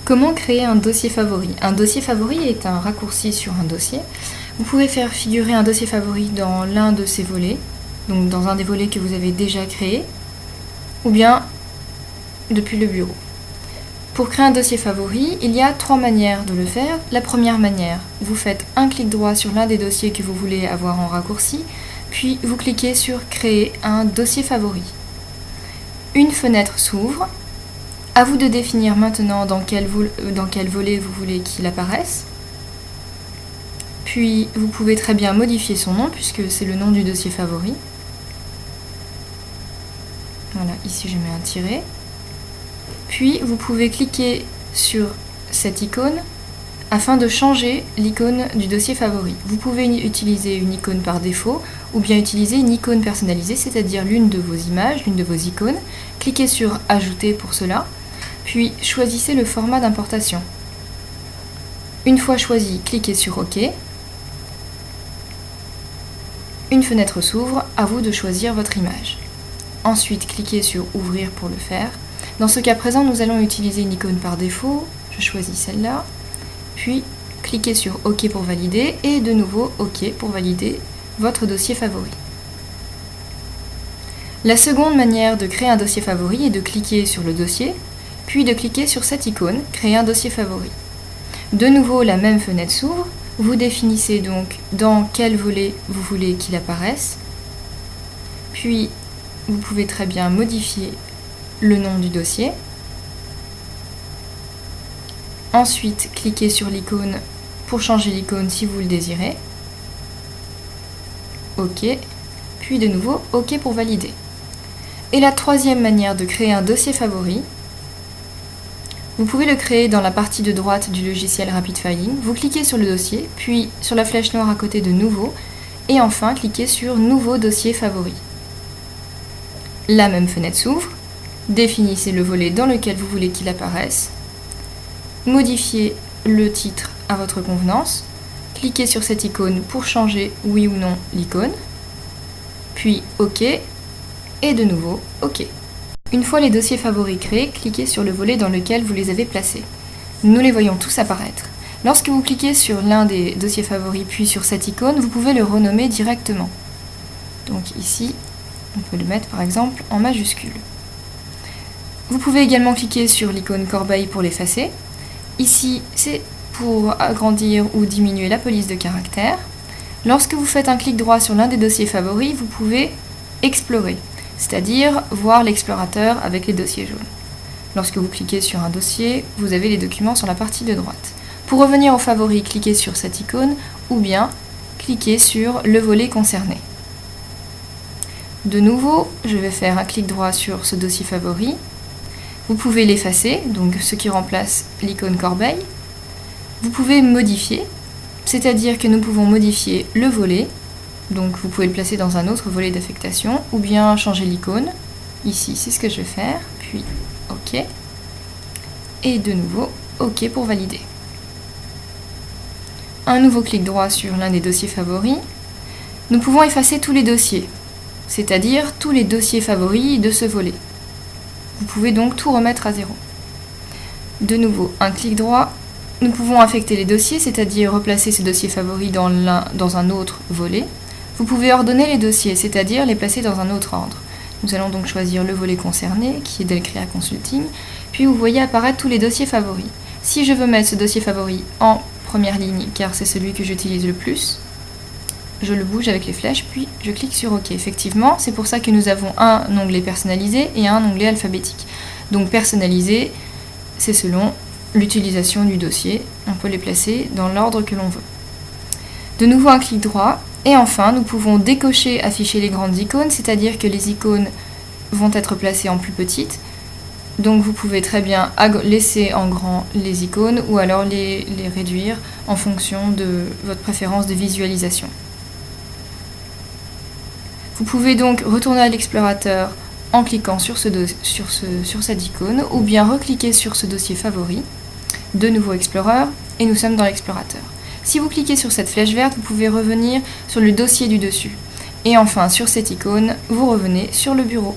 Comment créer un dossier favori? Un dossier favori est un raccourci sur un dossier. Vous pouvez faire figurer un dossier favori dans l'un de ces volets, donc dans un des volets que vous avez déjà créé, ou bien depuis le bureau. Pour créer un dossier favori, il y a 3 manières de le faire. La première manière, vous faites un clic droit sur l'un des dossiers que vous voulez avoir en raccourci, puis vous cliquez sur Créer un dossier favori. Une fenêtre s'ouvre. À vous de définir maintenant dans quel volet vous voulez qu'il apparaisse. Puis vous pouvez très bien modifier son nom puisque c'est le nom du dossier favori. Voilà, ici je mets un tiret. Puis vous pouvez cliquer sur cette icône afin de changer l'icône du dossier favori. Vous pouvez utiliser une icône par défaut ou bien utiliser une icône personnalisée, c'est-à-dire l'une de vos images, l'une de vos icônes. Cliquez sur Ajouter pour cela. Puis choisissez le format d'importation. Une fois choisi, cliquez sur OK. Une fenêtre s'ouvre, à vous de choisir votre image. Ensuite, cliquez sur Ouvrir pour le faire. Dans ce cas présent, nous allons utiliser une icône par défaut. Je choisis celle-là. Puis, cliquez sur OK pour valider et de nouveau OK pour valider votre dossier favori. La seconde manière de créer un dossier favori est de cliquer sur le dossier, puis de cliquer sur cette icône, Créer un dossier favori. De nouveau, la même fenêtre s'ouvre. Vous définissez donc dans quel volet vous voulez qu'il apparaisse. Puis, vous pouvez très bien modifier le nom du dossier. Ensuite, cliquez sur l'icône pour changer l'icône si vous le désirez. OK. Puis de nouveau, OK pour valider. Et la troisième manière de créer un dossier favori, vous pouvez le créer dans la partie de droite du logiciel Rapid Filing. Vous cliquez sur le dossier, puis sur la flèche noire à côté de Nouveau, et enfin cliquez sur Nouveau dossier favori. La même fenêtre s'ouvre. Définissez le volet dans lequel vous voulez qu'il apparaisse. Modifiez le titre à votre convenance. Cliquez sur cette icône pour changer oui ou non l'icône. Puis OK, et de nouveau OK. Une fois les dossiers favoris créés, cliquez sur le volet dans lequel vous les avez placés. Nous les voyons tous apparaître. Lorsque vous cliquez sur l'un des dossiers favoris puis sur cette icône, vous pouvez le renommer directement. Donc ici, on peut le mettre par exemple en majuscule. Vous pouvez également cliquer sur l'icône corbeille pour l'effacer. Ici, c'est pour agrandir ou diminuer la police de caractère. Lorsque vous faites un clic droit sur l'un des dossiers favoris, vous pouvez explorer, c'est-à-dire voir l'explorateur avec les dossiers jaunes. Lorsque vous cliquez sur un dossier, vous avez les documents sur la partie de droite. Pour revenir aux favoris, cliquez sur cette icône ou bien cliquez sur le volet concerné. De nouveau, je vais faire un clic droit sur ce dossier favori. Vous pouvez l'effacer, donc ce qui remplace l'icône corbeille. Vous pouvez modifier, c'est-à-dire que nous pouvons modifier le volet. Donc vous pouvez le placer dans un autre volet d'affectation ou bien changer l'icône. Ici, c'est ce que je vais faire, puis OK. Et de nouveau, OK pour valider. Un nouveau clic droit sur l'un des dossiers favoris. Nous pouvons effacer tous les dossiers, c'est-à-dire tous les dossiers favoris de ce volet. Vous pouvez donc tout remettre à zéro. De nouveau, un clic droit. Nous pouvons affecter les dossiers, c'est-à-dire replacer ce dossier favori dans un autre volet. Vous pouvez ordonner les dossiers, c'est-à-dire les placer dans un autre ordre. Nous allons donc choisir le volet concerné, qui est Delcrea Consulting, puis vous voyez apparaître tous les dossiers favoris. Si je veux mettre ce dossier favori en première ligne, car c'est celui que j'utilise le plus, je le bouge avec les flèches, puis je clique sur OK. Effectivement, c'est pour ça que nous avons un onglet personnalisé et un onglet alphabétique. Donc personnalisé, c'est selon l'utilisation du dossier. On peut les placer dans l'ordre que l'on veut. De nouveau un clic droit. Et enfin, nous pouvons décocher afficher les grandes icônes, c'est-à-dire que les icônes vont être placées en plus petites. Donc vous pouvez très bien laisser en grand les icônes ou alors les réduire en fonction de votre préférence de visualisation. Vous pouvez donc retourner à l'explorateur en cliquant sur cette icône ou bien recliquer sur ce dossier favori, de nouveau Explorer, et nous sommes dans l'explorateur. Si vous cliquez sur cette flèche verte, vous pouvez revenir sur le dossier du dessus. Et enfin, sur cette icône, vous revenez sur le bureau.